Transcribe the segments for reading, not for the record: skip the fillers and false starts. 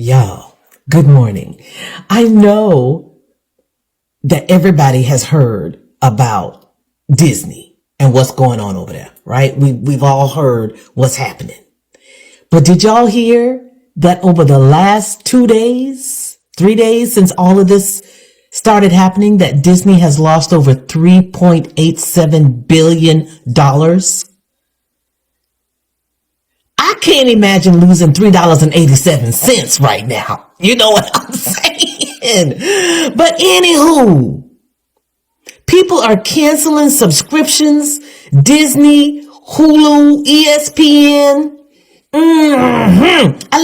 Y'all, good morning. I know that everybody has heard about Disney and what's going on over there, right? We've all heard what's happening. But did y'all hear that over the last 3 days since all of this started happening, that Disney has lost over $3.87 billion? I can't imagine losing $3.87 right now. You know what I'm saying? But anywho, people are canceling subscriptions. Disney, Hulu, ESPN. I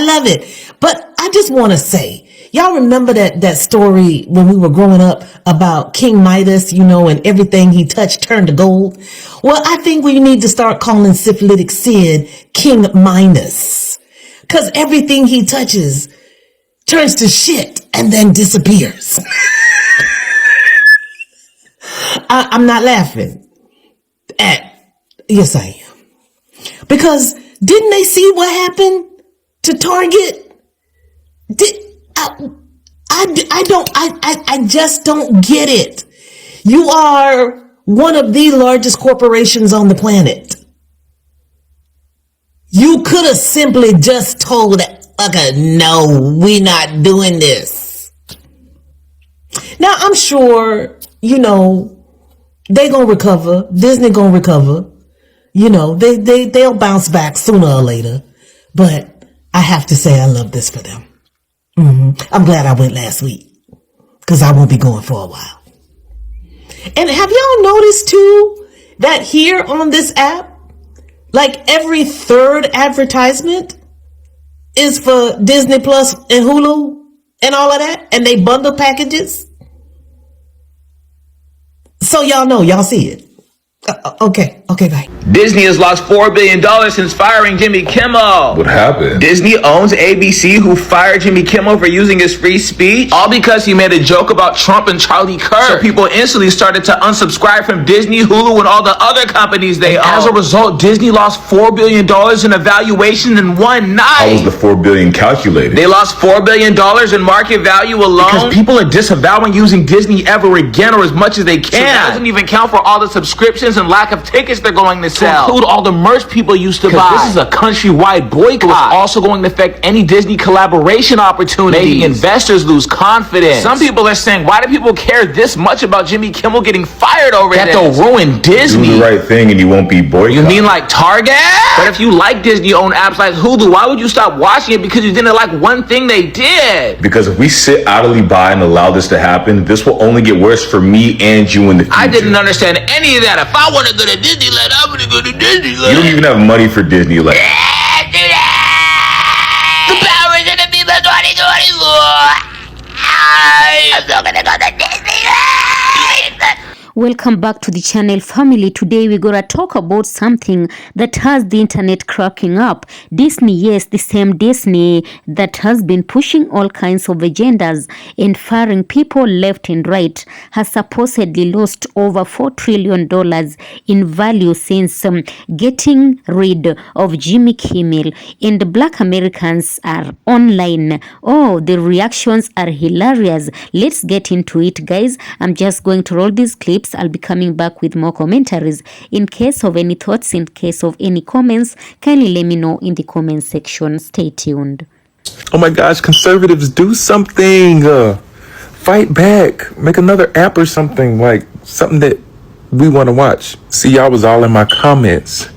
love it. But I just want to say, y'all remember that story when we were growing up about King Midas, and everything he touched turned to gold? Well, I think we need to start calling syphilitic Sid King Midas, because everything he touches turns to shit and then disappears. I'm not laughing. Yes, I am. Because didn't they see what happened to Target? I just don't get it. You are one of the largest corporations on the planet. You could have simply just told, no, we're not doing this. Now, I'm sure, they gonna recover. Disney gonna recover. They'll bounce back sooner or later. But I have to say I love this for them. I'm glad I went last week, because I won't be going for a while. And have y'all noticed too that here on this app, like every third advertisement is for Disney Plus and Hulu and all of that, and they bundle packages? So y'all know, y'all see it. Okay, bye. Disney has lost $4 billion since firing Jimmy Kimmel. What happened? Disney owns ABC, who fired Jimmy Kimmel for using his free speech, all because he made a joke about Trump and Charlie Kirk. So people instantly started to unsubscribe from Disney, Hulu, and all the other companies they own. As a result, Disney lost $4 billion in valuation in one night. How was the $4 billion calculated? They lost $4 billion in market value alone because people are disavowing using Disney ever again, or as much as they can. So that doesn't even count for all the subscriptions and lack of tickets they're going to sell, to include all the merch people used to buy. This is a countrywide boycott. It's also going to affect any Disney collaboration opportunities, making investors lose confidence. Some people are saying, why do people care this much about Jimmy Kimmel getting fired over that? They'll ruin Disney. Do the right thing and you won't be boycotted. You mean like Target? But if you like Disney-owned apps like Hulu, why would you stop watching it because you didn't like one thing they did? Because if we sit idly by and allow this to happen, this will only get worse for me and you in the future. I didn't understand any of that. If I want to go to Disneyland, I'm going to go to Disneyland. You don't even have money for Disneyland. The power is going to be the 2024. I'm not going to go to Disneyland. Welcome back to the channel, family. Today we're gonna talk about something that has the internet cracking up. Disney, yes, the same Disney that has been pushing all kinds of agendas and firing people left and right, has supposedly lost over $4 trillion in value since getting rid of Jimmy Kimmel. And Black Americans are online. Oh, the reactions are hilarious. Let's get into it, guys. I'm just going to roll these clips. I'll be coming back with more commentaries. In case of any thoughts, in case of any comments, kindly let me know in the comment section. Stay tuned. Oh my gosh, conservatives, do something. Fight back. Make another app or something, like something that we want to watch. See, y'all was all in my comments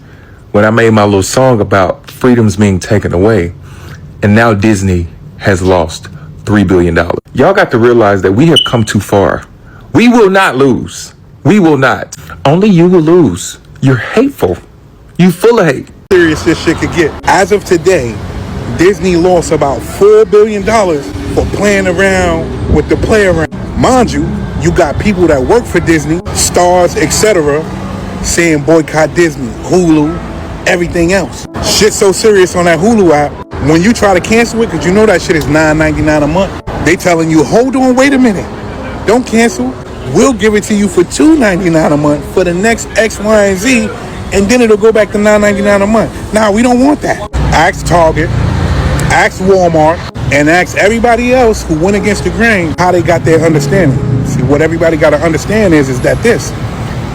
when I made my little song about freedoms being taken away. And now Disney has lost $3 billion. Y'all got to realize that we have come too far. We will not lose. We will not. Only you will lose. You're hateful. You full of hate. Serious this shit could get. As of today, Disney lost about $4 billion for playing around with the play around. Mind you, you got people that work for Disney, stars, etc., saying boycott Disney, Hulu, everything else. Shit's so serious on that Hulu app. When you try to cancel it, because you know that shit is $9.99 a month, they telling you, hold on, wait a minute. Don't cancel. We'll give it to you for $2.99 a month for the next X, Y, and Z, and then it'll go back to $9.99 a month. Nah, we don't want that. Ask Target, Ask Walmart and ask everybody else who went against the grain how they got their understanding. See, what everybody got to understand is that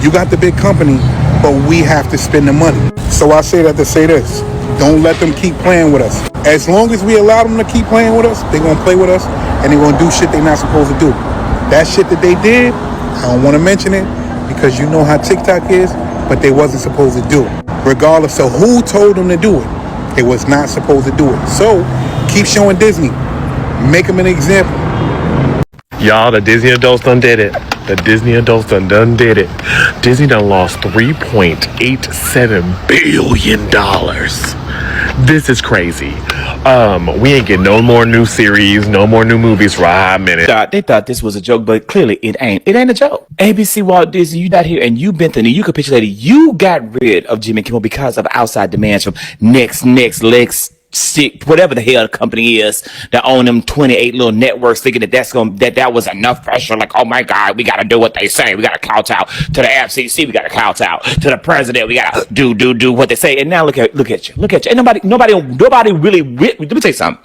you got the big company, but we have to spend the money. So I say that to say this. Don't let them keep playing with us. As long as we allow them to keep playing with us, they're going to play with us, and they're going to do shit they're not supposed to do. That shit that they did, I don't want to mention it, because you know how TikTok is, but they wasn't supposed to do it. Regardless of who told them to do it, they was not supposed to do it. So, keep showing Disney. Make them an example. Y'all, the Disney adults done did it. The Disney adults done did it. Disney done lost $3.87 billion. This is crazy. We ain't getting no more new series, no more new movies for a hot minute. They thought this was a joke, but clearly it ain't. It ain't a joke. ABC, Walt Disney, you got here and you bent the knee. You capitulated. You got rid of Jimmy Kimmel because of outside demands from Next, Sick, whatever the hell the company is that own them 28 little networks, thinking that was enough pressure. Like, oh my God, we got to do what they say. We got to kowtow to the FCC. We got to kowtow to the president. We got to do what they say. And now look at you. And nobody really. Let me tell you something.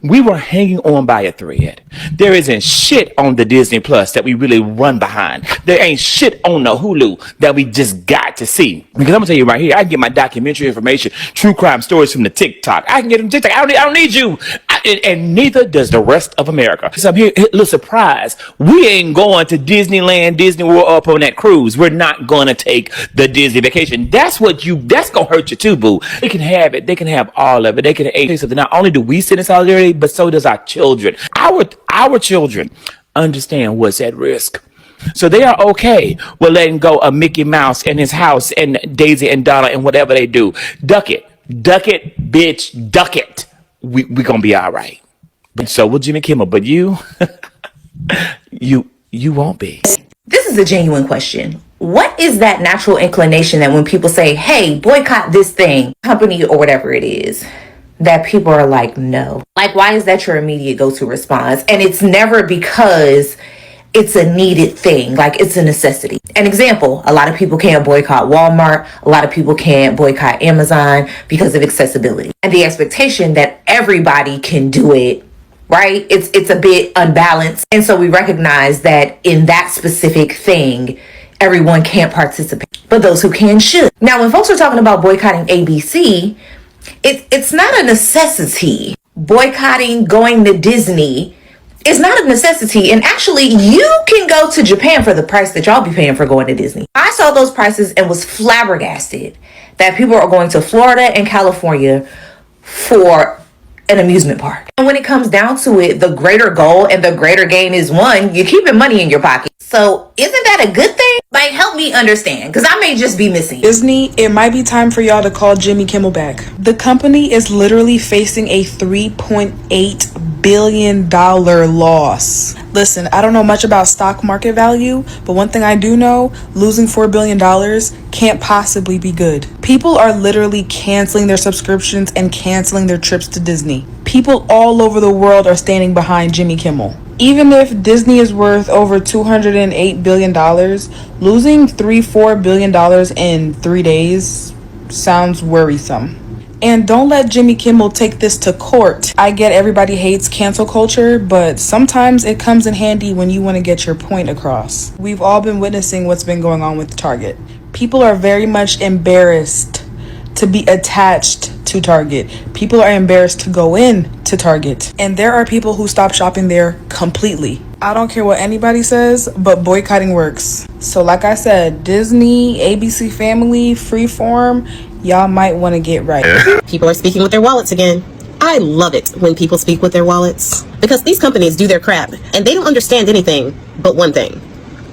We were hanging on by a thread. There isn't shit on the Disney Plus that we really run behind. There ain't shit on the Hulu that we just got to see. Because I'm gonna tell you right here, I can get my documentary information, true crime stories from the TikTok. I can get them TikTok. I don't need you. And neither does the rest of America. So I'm here, a little surprise. We ain't going to Disneyland, Disney World up on that cruise. We're not gonna take the Disney vacation. That's gonna hurt you too, boo. They can have it. They can have all of it. They can have something. Not only do we sit in solidarity, but so does our children. Our children understand what's at risk. So they are okay with letting go of Mickey Mouse and his house and Daisy and Donna and whatever they do. Duck it, bitch, duck it. We gonna be all right. But so will Jimmy Kimmel, but you won't be. This is a genuine question. What is that natural inclination that when people say, hey, boycott this thing, company or whatever it is, that people are like, no? Like, why is that your immediate go-to response? And it's never because it's a needed thing, like it's a necessity. An example, a lot of people can't boycott Walmart. A lot of people can't boycott Amazon because of accessibility and the expectation that everybody can do it, right? It's a bit unbalanced. And so we recognize that in that specific thing, everyone can't participate, but those who can should. Now, when folks are talking about boycotting ABC, it's not a necessity. Boycotting going to Disney is not a necessity. And actually, you can go to Japan for the price that y'all be paying for going to Disney. I saw those prices and was flabbergasted that people are going to Florida and California for an amusement park. And when it comes down to it, the greater goal and the greater gain is one, you're keeping money in your pocket. So isn't that a good thing? Like, help me understand, because I may just be missing. Disney, it might be time for y'all to call Jimmy Kimmel back. The company is literally facing a $3.8 billion loss. Listen, I don't know much about stock market value, but one thing I do know, losing $4 billion can't possibly be good. People are literally canceling their subscriptions and canceling their trips to Disney. People all over the world are standing behind Jimmy Kimmel. Even if Disney is worth over $208 billion, losing $4 billion in 3 days sounds worrisome. And don't let Jimmy Kimmel take this to court. I get everybody hates cancel culture, but sometimes it comes in handy when you want to get your point across. We've all been witnessing what's been going on with Target. People are very much embarrassed to be attached to Target. People are embarrassed to go in to Target. And there are people who stop shopping there completely. I don't care what anybody says, but boycotting works. So like I said, Disney, ABC Family, Freeform, y'all might want to get right. People are speaking with their wallets again. I love it when people speak with their wallets, because these companies do their crap and they don't understand anything but one thing: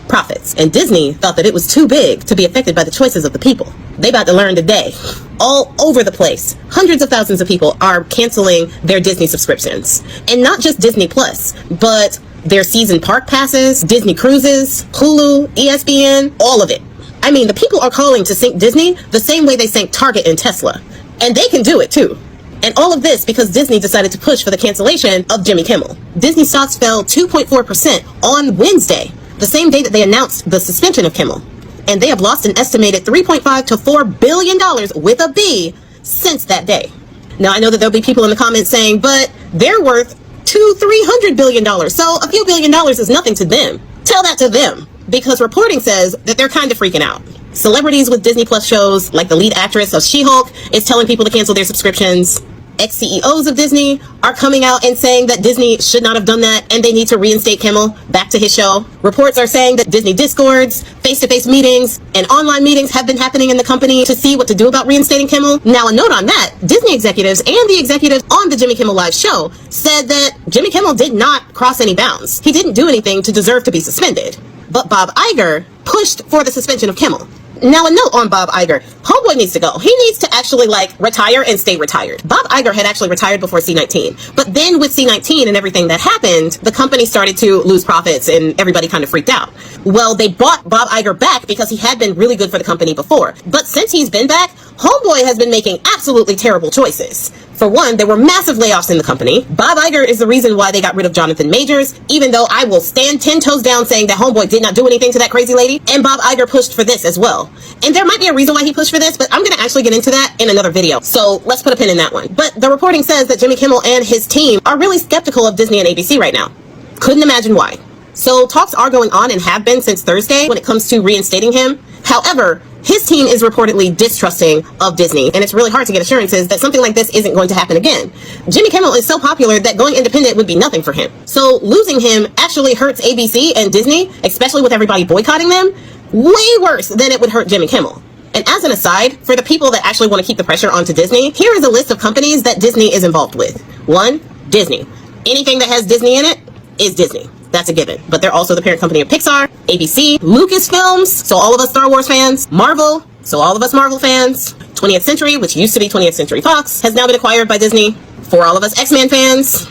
profits. And Disney thought that it was too big to be affected by the choices of the people. They about to learn today. All over the place, hundreds of thousands of people are canceling their Disney subscriptions. And not just Disney Plus, but their season park passes, Disney cruises, Hulu, ESPN, all of it. I mean, the people are calling to sink Disney the same way they sank Target and Tesla. And they can do it too. And all of this because Disney decided to push for the cancellation of Jimmy Kimmel. Disney stocks fell 2.4% on Wednesday, the same day that they announced the suspension of Kimmel. And they have lost an estimated $3.5 to $4 billion with a B since that day. Now, I know that there'll be people in the comments saying, but they're worth $200-300 billion. So a few $1 billion is nothing to them. Tell that to them, because reporting says that they're kind of freaking out. Celebrities with Disney Plus shows, like the lead actress of She-Hulk, is telling people to cancel their subscriptions. Ex-CEOs of Disney are coming out and saying that Disney should not have done that and they need to reinstate Kimmel back to his show. Reports are saying that Disney Discords, face-to-face meetings, and online meetings have been happening in the company to see what to do about reinstating Kimmel. Now, a note on that, Disney executives and the executives on the Jimmy Kimmel Live show said that Jimmy Kimmel did not cross any bounds. He didn't do anything to deserve to be suspended. But Bob Iger pushed for the suspension of Kimmel. Now, a note on Bob Iger. Homeboy needs to go. He needs to actually, retire and stay retired. Bob Iger had actually retired before C19. But then with C19 and everything that happened, the company started to lose profits and everybody kind of freaked out. Well, they brought Bob Iger back because he had been really good for the company before. But since he's been back, Homeboy has been making absolutely terrible choices. For one, there were massive layoffs in the company. Bob Iger is the reason why they got rid of Jonathan Majors, even though I will stand 10 toes down saying that Homeboy did not do anything to that crazy lady. And Bob Iger pushed for this as well. And there might be a reason why he pushed for this, but I'm going to actually get into that in another video. So let's put a pin in that one. But the reporting says that Jimmy Kimmel and his team are really skeptical of Disney and ABC right now. Couldn't imagine why. So talks are going on and have been since Thursday when it comes to reinstating him. However, his team is reportedly distrusting of Disney, and it's really hard to get assurances that something like this isn't going to happen again. Jimmy Kimmel is so popular that going independent would be nothing for him. So losing him actually hurts ABC and Disney, especially with everybody boycotting them, way worse than it would hurt Jimmy Kimmel. And as an aside, for the people that actually want to keep the pressure onto Disney, here is a list of companies that Disney is involved with. 1, Disney. Anything that has Disney in it is Disney. That's a given. But they're also the parent company of Pixar, ABC, Lucasfilms, so all of us Star Wars fans, Marvel, so all of us Marvel fans, 20th Century, which used to be 20th Century Fox, has now been acquired by Disney. For all of us X-Men fans,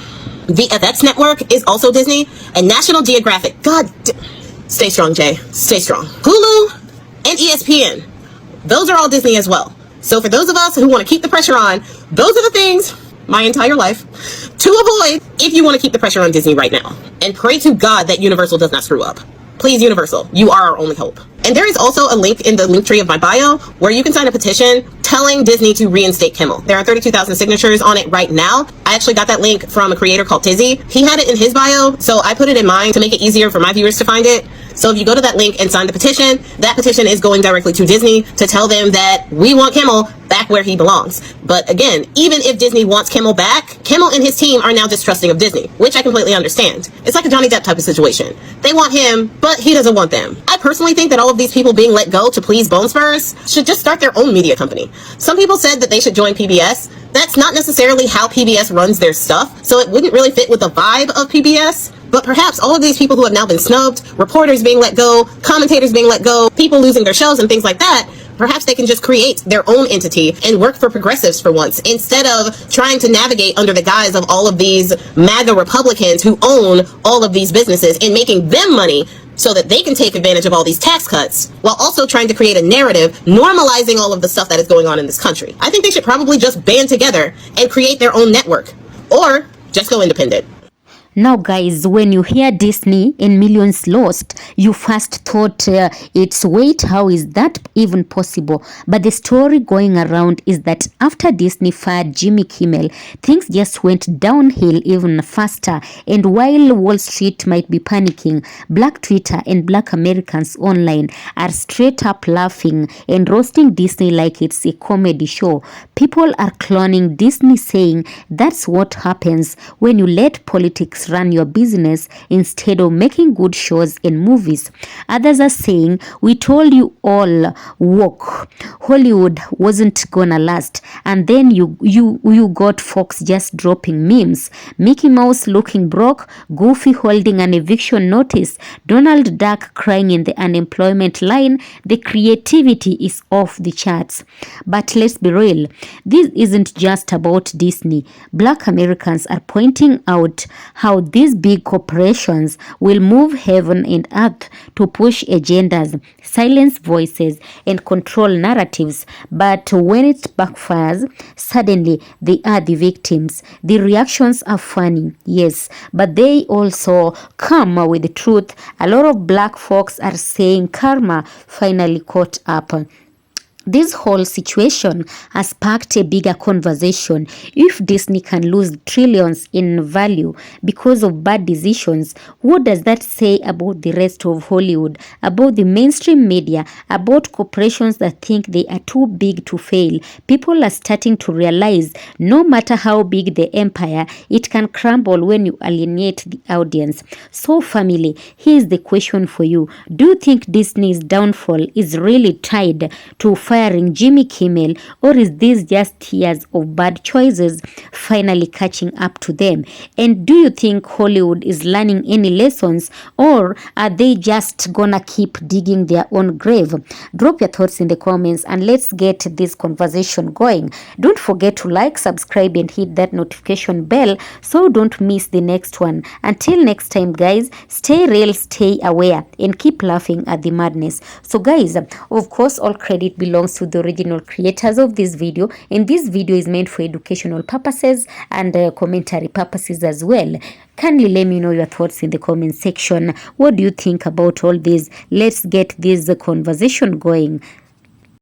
the FX network is also Disney, and National Geographic. Stay strong, Jay. Stay strong. Hulu and ESPN. Those are all Disney as well. So for those of us who want to keep the pressure on, those are the things my entire life to avoid if you want to keep the pressure on Disney right now. And pray to God that Universal does not screw up. Please, Universal, you are our only hope. And there is also a link in the link tree of my bio where you can sign a petition telling Disney to reinstate Kimmel. There are 32,000 signatures on it right now. I actually got that link from a creator called Tizzy. He had it in his bio, so I put it in mine to make it easier for my viewers to find it. So if you go to that link and sign the petition, that petition is going directly to Disney to tell them that we want Kimmel back where he belongs. But again, even if Disney wants Kimmel back, Kimmel and his team are now distrusting of Disney, which I completely understand. It's like a Johnny Depp type of situation. They want him, but he doesn't want them. I personally think that all of these people being let go to please Bone Spurs should just start their own media company. Some people said that they should join PBS. That's not necessarily how PBS runs their stuff, so it wouldn't really fit with the vibe of PBS. But perhaps all of these people who have now been snubbed, reporters being let go, commentators being let go, people losing their shows and things like that, perhaps they can just create their own entity and work for progressives for once, instead of trying to navigate under the guise of all of these MAGA Republicans who own all of these businesses and making them money so that they can take advantage of all these tax cuts, while also trying to create a narrative normalizing all of the stuff that is going on in this country. I think they should probably just band together and create their own network, or just go independent. Now guys, when you hear Disney and millions lost, you first thought it's wait, how is that even possible? But the story going around is that after Disney fired Jimmy Kimmel, things just went downhill even faster. And while Wall Street might be panicking, Black Twitter and Black Americans online are straight up laughing and roasting Disney like it's a comedy show. People are cloning Disney, saying that's what happens when you let politics run your business instead of making good shows and movies. Others are saying, we told you all woke Hollywood wasn't gonna last, and then you got Fox just dropping memes, Mickey Mouse looking broke, Goofy holding an eviction notice, Donald Duck crying in the unemployment line. The creativity is off the charts. But let's be real, this isn't just about Disney. Black Americans are pointing out how these big corporations will move heaven and earth to push agendas, silence voices, and control narratives. But when it backfires, suddenly they are the victims. The reactions are funny, yes, but they also come with the truth. A lot of black folks are saying karma finally caught up. This whole situation has sparked a bigger conversation. If Disney can lose trillions in value because of bad decisions, what does that say about the rest of Hollywood, about the mainstream media, about corporations that think they are too big to fail? People are starting to realize no matter how big the empire, it can crumble when you alienate the audience. So family, here's the question for you. Do you think Disney's downfall is really tied to firing Jimmy Kimmel, or is this just years of bad choices finally catching up to them? And do you think Hollywood is learning any lessons, or are they just gonna keep digging their own grave? Drop your thoughts in the comments and let's get this conversation going. Don't forget to like, subscribe and hit that notification bell so don't miss the next one. Until next time guys, stay real, stay aware and keep laughing at the madness. So guys, of course all credit belongs to the original creators of this video, and this video is meant for educational purposes and commentary purposes as well. Kindly let me know your thoughts in the comment section. What do you think about all this? Let's get this conversation going.